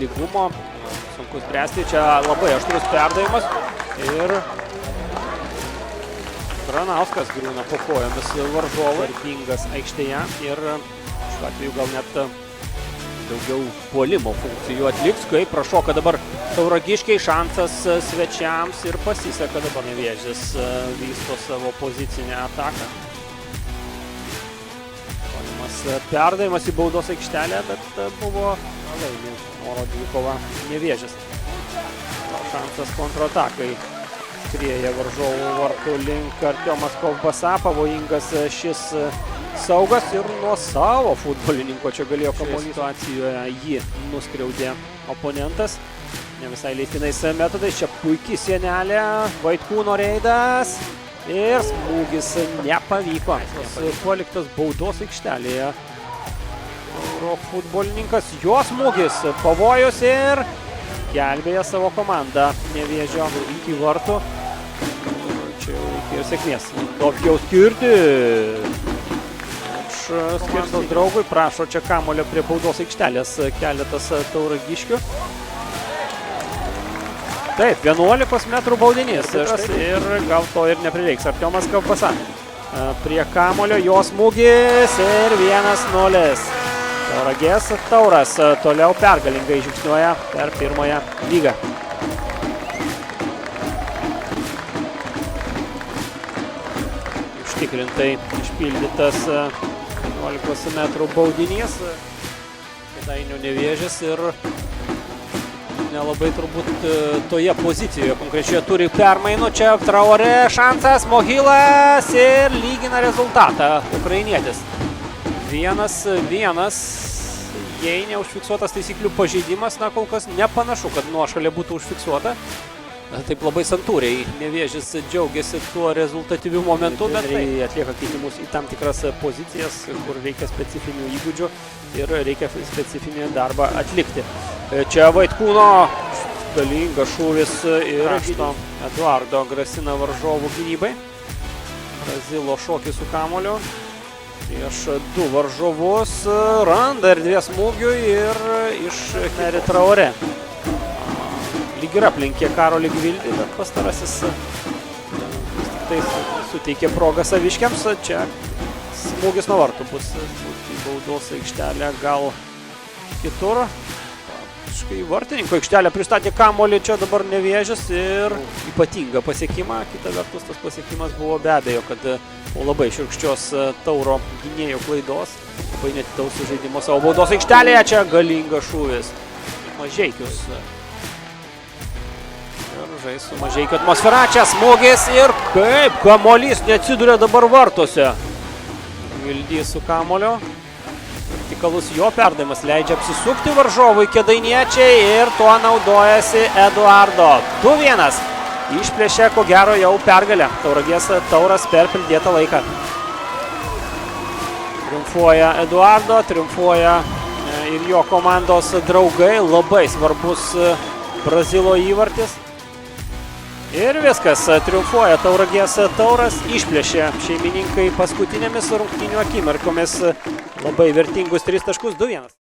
Lygumo. Sunku spręsti. Čia labai aštrus perdavimas. Ir Granauskas griūna po kojomis varžovų. Vargingas aikštėje. Ir šiuo atveju gal net daugiau puolimo funkcijų atliks. Kai prašoka dabar Tauragiškiai, šansas svečiams ir pasiseka dabar Nevėžis vysto savo pozicinę ataką. Perdavimas į baudos aikštelę, bet buvo laimi oro dvikova Nevėžis. Šansas kontratakai skrieja varžovų vartų link Artiomas Kovbasa, pavojingas šis saugas ir nuo savo futbolininko čia galėjo kamuolį. Situacijoje jį nuskriaudė oponentas. Ne visai leistinais metodais, čia puikiai sienelė, Vaitkūno reidas. Ir smūgis nepavyko. Paliktas baudos aikštelėje. Futbolininkas, jo smūgis, pavojus ir gelbėja savo komandą. Nevėžio iki vartų. Čia jau reikėjo sėkmės. Daugiau skirti. Skirtas draugui, prašo čia kamulio prie baudos aikštelės keletas Tauragiškių. Taip, 11 metrų baudinys ir gal to ir neprireiks. Artiomas Kovbasa prie kamulio, jo smūgis ir 1-0. Tauragės Tauras toliau pergalingai žingsniuoja per pirmąją lygą. Užtikrintai išpildytas 11 metrų baudinys. Kėdainių Nevėžis ir nelabai turbūt toje pozicijoje konkrečioje turi permainų. Čia Traorė šansas, Mohilas ir lygina rezultatą ukrainietis. 1-1. Jei neužfiksuotas taisyklių pažeidimas, na kol kas nepanašu, kad nuošalė būtų užfiksuota. Taip labai santūriai Nevėžis džiaugiasi tuo rezultatyviu momentu, bet atlieka keitimus į tam tikras pozicijas, kur reikia specifinių įgūdžių ir reikia specifinį darbą atlikti. Čia Vaitkūno galingas šūvis ir Eduardo grasina varžovų gynybai. Brazilo šokį su kamuoliu. Prieš du varžovus randa erdvės smūgių ir iš Neri Traorė. Lyg ir aplinkė Karolį Gvildį, bet pastarasis tai suteikė progą saviškiams. Čia smūgis nuo vartų bus į baudos aikštelę, gal kitur. Vartininko aikštelę pristatė kamuolį, čia dabar Nevėžis ir ypatingą pasiekimą. Kita vertus, tas pasiekimas buvo be abejo, kad po labai šiurkščios Tauro gynėjo klaidos. Labai netidaus sužaidimo savo baudos aikštelėje, čia galingas šūvis. Mažeikius. Ir žais su Mažeikiu atmosfera, čia smūgis ir kaip kamuolys neatsiduria dabar vartuose. Vildys su kamuolio. Vertikalus jo perdavimas leidžia apsisukti varžovui kėdainiečiai ir tuo naudojasi Eduardo. 2-1. Išplėšė ko gero jau pergalę. Tauragės Tauras per pridėtą laiką. Triumfuoja Eduardo, triumfuoja ir jo komandos draugai. Labai svarbus Brazilo įvartis. Ir viskas, triumfuoja Tauragės Tauras, išplėšė šeimininkai paskutinėmis rungtynių akimirkomis labai vertingus 3 taškus, 2-1.